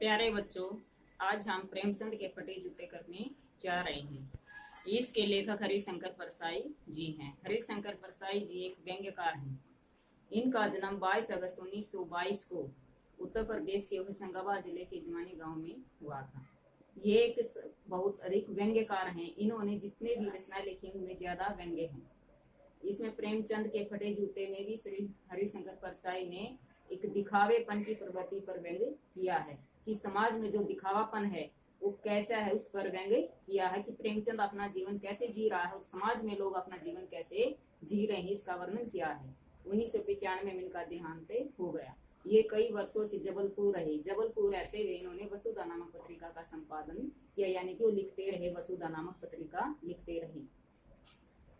प्यारे बच्चों, आज हम प्रेमचंद के फटे जूते करने जा रहे हैं। इसके लेखक हरिशंकर परसाई जी हैं। हरिशंकर परसाई जी एक व्यंग्यकार हैं। इनका जन्म 22 अगस्त 1922 को उत्तर प्रदेश के होशंगाबाद जिले के जमानी गांव में हुआ था। ये एक बहुत अधिक व्यंग्यकार हैं। इन्होंने जितने भी रचनाएं लिखी उनमें ज्यादा व्यंग्य हैं। इसमें प्रेमचंद के फटे जूते में भी श्री हरिशंकर परसाई ने एक दिखावेपन की प्रवृत्ति पर व्यंग्य किया है कि समाज में जो दिखावापन है वो कैसा है, उस पर व्यंग्य किया है कि प्रेमचंद अपना जीवन कैसे जी रहा है और समाज में लोग अपना जीवन कैसे जी रहे हैं, इसका वर्णन किया है। 1995 में इनका देहांत हो गया। ये कई वर्षों से जबलपुर रहे। जबलपुर रहते हुए इन्होंने वसुधा नामक पत्रिका का संपादन किया, यानी कि वो लिखते रहे, वसुधा नामक पत्रिका लिखते रहे।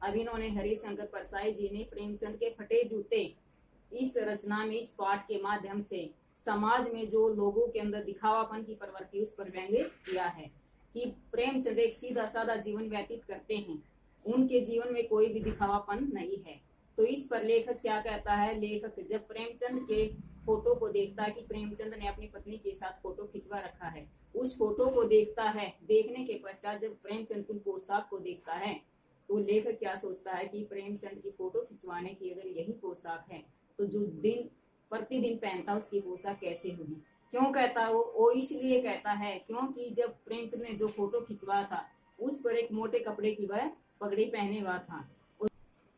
अब इन्होंने हरिशंकर परसाई जी ने प्रेमचंद के फटे जूते इस रचना में, इस पाठ के माध्यम से समाज में जो लोगों के अंदर दिखावापन की प्रवृत्ति उस पर व्यंग्य किया है कि प्रेमचंद एक सीधा साधा जीवन व्यतीत करते हैं, उनके जीवन में कोई भी दिखावापन नहीं है। तो इस पर लेखक क्या कहता है? लेखक जब प्रेमचंद के फोटो को देखता है कि प्रेमचंद ने अपनी पत्नी के साथ फोटो खिंचवा रखा है, उस फोटो को देखता है। देखने के पश्चात जब प्रेमचंद की पोशाक को देखता है तो लेखक क्या सोचता है कि प्रेमचंद की फोटो खिंचवाने की अगर यही पोशाक है तो जो दिन प्रतिदिन पहनता उसकी पोशाक कैसे होगी। क्यों कहता वो इसलिए कहता है क्योंकि जब प्रेमचंद ने जो फोटो खिंचवा था उस पर एक मोटे कपड़े की वह पगड़ी पहने हुआ था।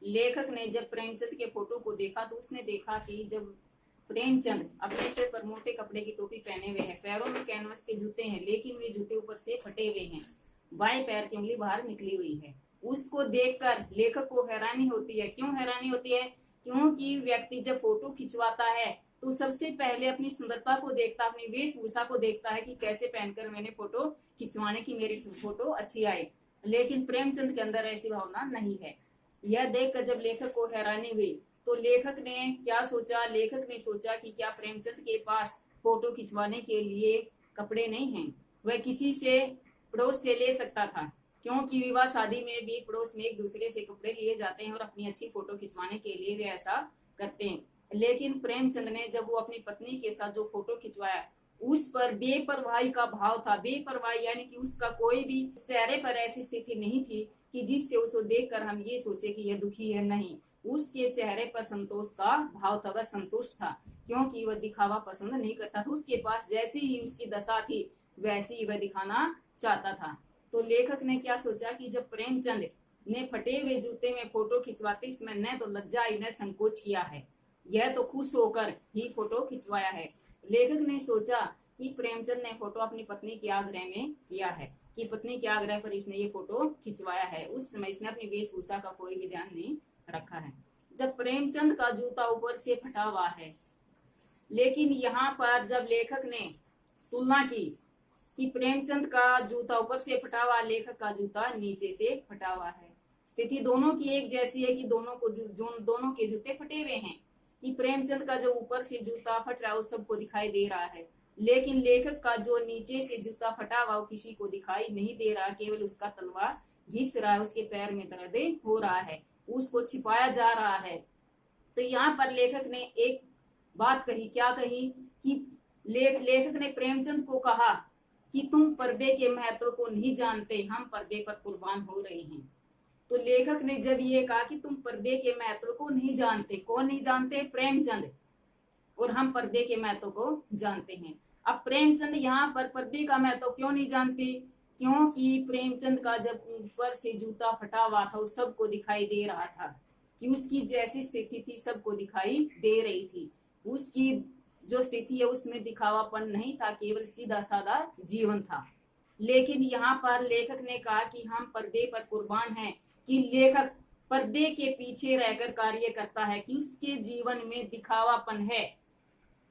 लेखक ने जब प्रेमचंद के फोटो को देखा तो उसने देखा कि जब प्रेमचंद अपने सिर पर मोटे कपड़े की टोपी पहने हुए हैं, पैरों में कैनवस के जूते हैं, लेकिन वे जूते ऊपर से फटे हुए हैं, बाएं पैर की उंगली बाहर निकली हुई है। उसको देखकर लेखक को हैरानी होती है। क्यों हैरानी होती है? क्योंकि व्यक्ति जब फोटो खिंचवाता है तो सबसे पहले अपनी सुंदरता को देखता, अपनी वेशभूषा को देखता है कि कैसे पहनकर मैंने फोटो खिंचवाने की मेरी फोटो अच्छी आए। लेकिन प्रेमचंद के अंदर ऐसी भावना नहीं है। यह देखकर जब लेखक को हैरानी हुई तो लेखक ने क्या सोचा? लेखक ने सोचा कि क्या प्रेमचंद के पास फोटो खिंचवाने के लिए कपड़े नहीं हैं? वह किसी से पड़ोस से ले सकता था, क्योंकि विवाह शादी में भी पड़ोस में एक दूसरे से कपड़े लिए जाते हैं और अपनी अच्छी फोटो खिंचवाने के लिए वे ऐसा करते हैं। लेकिन प्रेमचंद ने जब वो अपनी पत्नी के साथ जो फोटो खिंचवाया उस पर बेपरवाही का भाव था। बेपरवाही यानी कि उसका कोई भी चेहरे पर ऐसी स्थिति नहीं थी कि जिससे उसको देखकर हम ये सोचे कि यह दुखी है। नहीं, उसके चेहरे पर संतोष का भाव था, वह संतुष्ट था, क्योंकि वह दिखावा पसंद नहीं करता था। उसके पास जैसी ही उसकी दशा थी वैसी ही वह दिखाना चाहता था। तो लेखक ने क्या सोचा कि जब प्रेमचंद ने फटे हुए जूते में फोटो खिंचवाते इसमें न तो लज्जा आई न संकोच किया है, यह तो खुश होकर ही फोटो खिंचवाया है। लेखक ने सोचा कि प्रेमचंद ने फोटो अपनी पत्नी के आग्रह में किया है, कि पत्नी के आग्रह पर इसने ये फोटो खिंचवाया है। उस समय इसने अपनी वेशभूषा का कोई भी ध्यान नहीं रखा है। जब प्रेमचंद का जूता ऊपर से फटा हुआ है, लेकिन यहाँ पर जब लेखक ने तुलना की कि प्रेमचंद का जूता ऊपर से फटा हुआ, लेखक का जूता नीचे से फटा हुआ है, स्थिति दोनों की एक जैसी है कि दोनों के जूते फटे हुए हैं। कि प्रेमचंद का जो ऊपर से जूता फट रहा है वो सबको दिखाई दे रहा है, लेकिन लेखक का जो नीचे से जूता फटा हुआ वो किसी को दिखाई नहीं दे रहा, केवल उसका तलवा घिस रहा है, उसके पैर में दर्द हो रहा है, उसको छिपाया जा रहा है। तो यहाँ पर लेखक ने एक बात कही। क्या कही? कि लेखक ने प्रेमचंद को कहा कि तुम पर्दे के महत्व को नहीं जानते, हम पर्दे पर कुर्बान हो रहे हैं। तो लेखक ने जब ये कहा कि तुम पर्दे के महत्व को नहीं जानते, कौन नहीं जानते? प्रेमचंद। और हम पर्दे के महत्व को जानते हैं। अब प्रेमचंद यहाँ पर पर्दे का महत्व क्यों नहीं जानते? क्योंकि प्रेमचंद का जब ऊपर से जूता फटा हुआ था वो सबको दिखाई दे रहा था, कि उसकी जैसी स्थिति थी सबको दिखाई दे रही थी। उसकी जो स्थिति है उसमें दिखावापन नहीं था, केवल सीधा साधा जीवन था। लेकिन यहाँ पर लेखक ने कहा कि हम पर्दे पर कुर्बान हैं, कि लेखक पर्दे के पीछे रहकर कार्य करता है, कि उसके जीवन में दिखावापन है।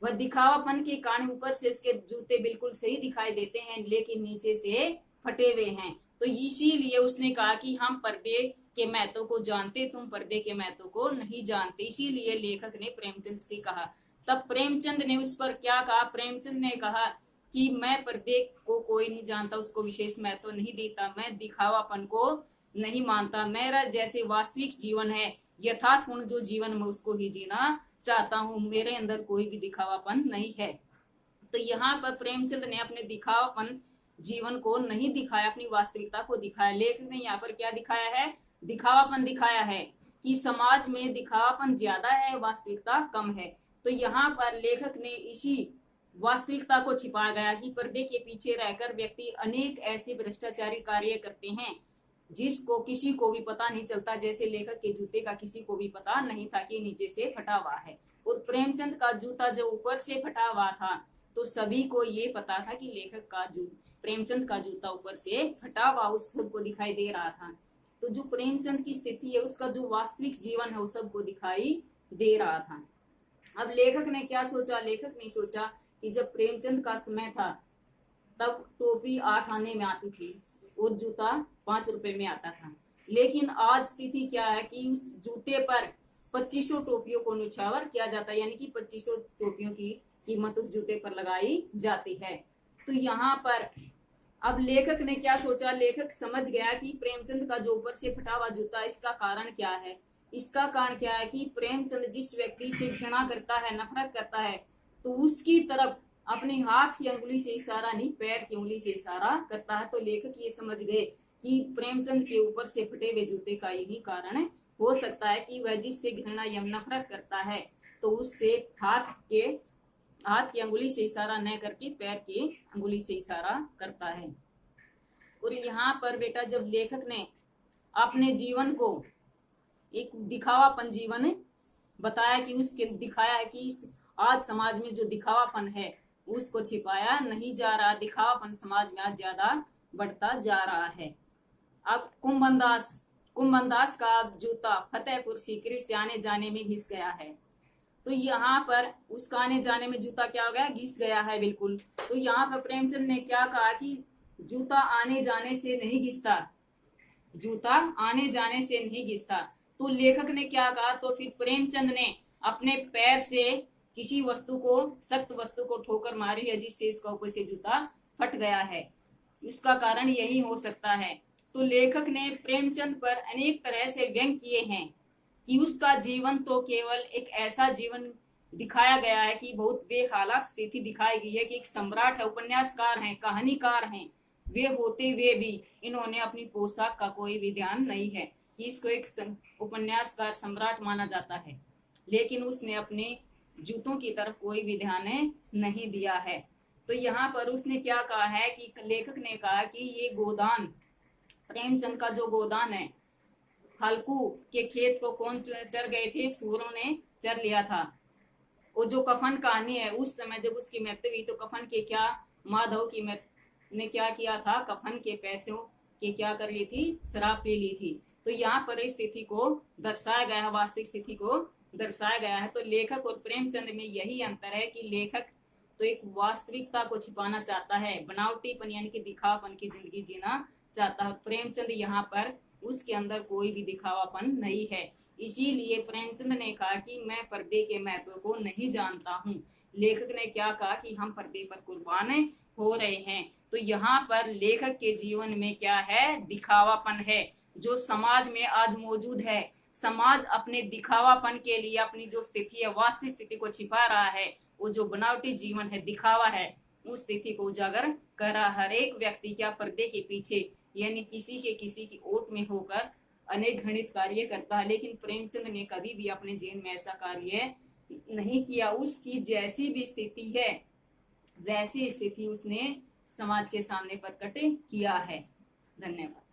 वह दिखावापन के कारण ऊपर से उसके जूते बिल्कुल सही दिखाई देते हैं, लेकिन नीचे से फटे हुए हैं। तो इसीलिए उसने कहा कि हम पर्दे के महत्व को जानते, तुम पर्दे के महत्व को नहीं जानते। इसीलिए लेखक ने प्रेमचंद से कहा। तब प्रेमचंद ने उस पर क्या कहा? प्रेमचंद ने कहा कि मैं पर्दे को कोई नहीं जानता, उसको विशेष महत्व नहीं देता, मैं दिखावापन को नहीं मानता, मेरा जैसे वास्तविक जीवन है, यथार्थपूर्ण जो जीवन मैं उसको ही जीना चाहता हूँ, मेरे अंदर कोई भी दिखावापन नहीं है। तो यहाँ पर प्रेमचंद ने अपने दिखावापन जीवन को नहीं दिखाया, अपनी वास्तविकता को दिखाया। लेखक ने यहाँ पर क्या दिखाया है? दिखावापन दिखाया है कि समाज में दिखावापन ज्यादा है, वास्तविकता कम है। तो यहाँ पर लेखक ने इसी वास्तविकता को छिपाया गया कि पर्दे के पीछे रहकर व्यक्ति अनेक ऐसे भ्रष्टाचारी कार्य करते हैं जिसको किसी को भी पता नहीं चलता। जैसे लेखक के जूते का किसी को भी पता नहीं था कि नीचे से फटा हुआ है, और प्रेमचंद का जूता जो ऊपर से फटा हुआ था तो सभी को ये पता था कि लेखक का प्रेमचंद का जूता ऊपर से फटा हुआ उस सबको दिखाई दे रहा था। तो जो प्रेमचंद की स्थिति है, उसका जो वास्तविक जीवन है, वो सबको दिखाई दे रहा था। अब लेखक ने क्या सोचा? लेखक ने सोचा कि जब प्रेमचंद का समय था तब टोपी 8 आने में आती थी और जूता 5 रुपए में आता था। लेकिन आज स्थिति क्या है कि उस जूते पर 2500 टोपियों को न्यौछावर किया जाता है, यानी कि 2500 टोपियों की कीमत उस जूते पर लगाई जाती है। तो यहाँ पर अब लेखक ने क्या सोचा? लेखक समझ गया कि प्रेमचंद का जो ऊपर से फटा हुआ जूता, इसका कारण क्या है? इसका कारण क्या है कि प्रेमचंद जिस व्यक्ति से घृणा करता है, नफरत करता है, तो उसकी तरफ अपने हाथ की अंगुली से इशारा नहीं, पैर की उंगली से इशारा करता है। तो लेखक ये समझ गए कि प्रेमचंद के ऊपर से फटे हुए जूते का यही कारण हो सकता है कि वह जिससे घृणा या नफरत करता है तो उससे हाथ की अंगुली से इशारा न करके पैर की अंगुली से इशारा करता है। और यहाँ पर बेटा जब लेखक ने अपने जीवन को एक दिखावापन जीवन बताया कि उसके दिखाया है कि आज समाज में जो दिखावापन है उसको छिपाया नहीं जा रहा, दिखावापन समाज में आज ज्यादा बढ़ता जा रहा है। अब कुंभनदास का जूता फतेहपुर सीकरी से आने जाने में घिस गया है। तो यहाँ पर उसका आने जाने में जूता क्या हो गया? घिस गया है, बिल्कुल। तो यहाँ पर प्रेमचंद ने क्या कहा कि जूता आने जाने से नहीं घिसता, जूता आने जाने से नहीं घिसता। तो लेखक ने क्या कहा? तो फिर प्रेमचंद ने अपने पैर से किसी वस्तु को, सख्त वस्तु को ठोकर मारी है जिससे इसका ऊपर से जूता फट गया है। उसका कारण यही हो सकता है। तो लेखक ने प्रेमचंद पर अनेक तरह से व्यंग किए हैं कि उसका जीवन तो केवल एक ऐसा जीवन दिखाया गया है कि बहुत बेहालात स्थिति दिखाई गई है कि एक सम्राट है, उपन्यासकार हैं, कहानीकार हैं, वे होते हुए भी इन्होंने अपनी पोशाक का कोई भी ध्यान नहीं है कि इसको एक उपन्यासकार सम्राट माना जाता है, लेकिन उसने अपने जूतों की तरफ कोई भी ध्यान नहीं दिया है। तो यहाँ पर उसने क्या कहा है कि लेखक ने कहा कि ये गोदान, प्रेमचंद का जो गोदान है, हल्कू के खेत को कौन चर गए थे? सूरों ने चर लिया था। वो जो कफन कहानी है, उस समय जब उसकी मृत्यु हुई तो कफन के क्या, माधव की ने क्या किया था? कफन के पैसों के क्या कर ली थी? शराब पी ली थी। तो यहाँ पर स्थिति को दर्शाया गया है, वास्तविक स्थिति को दर्शाया गया है। तो लेखक और प्रेमचंद में यही अंतर है कि लेखक तो एक वास्तविकता को छिपाना चाहता है, बनावटीपन यानी कि दिखावापन की जिंदगी जीना चाहता है। प्रेमचंद यहाँ पर उसके अंदर कोई भी दिखावापन नहीं है। इसीलिए प्रेमचंद ने कहा कि मैं पर्दे के महत्व को नहीं जानता हूँ। लेखक ने क्या कहा कि हम पर्दे पर कुर्बान हो रहे हैं। तो यहाँ पर लेखक के जीवन में क्या है? दिखावापन है जो समाज में आज मौजूद है। समाज अपने दिखावापन के लिए अपनी जो स्थिति है, वास्तविक स्थिति को छिपा रहा है। वो जो बनावटी जीवन है, दिखावा है, उस स्थिति को उजागर कर रहा। हर एक व्यक्ति क्या पर्दे के पीछे यानी किसी की ओट में होकर अनेक घृणित कार्य करता है, लेकिन प्रेमचंद ने कभी भी अपने जीवन में ऐसा कार्य नहीं किया। उसकी जैसी भी स्थिति है वैसी स्थिति उसने समाज के सामने प्रकट किया है। धन्यवाद।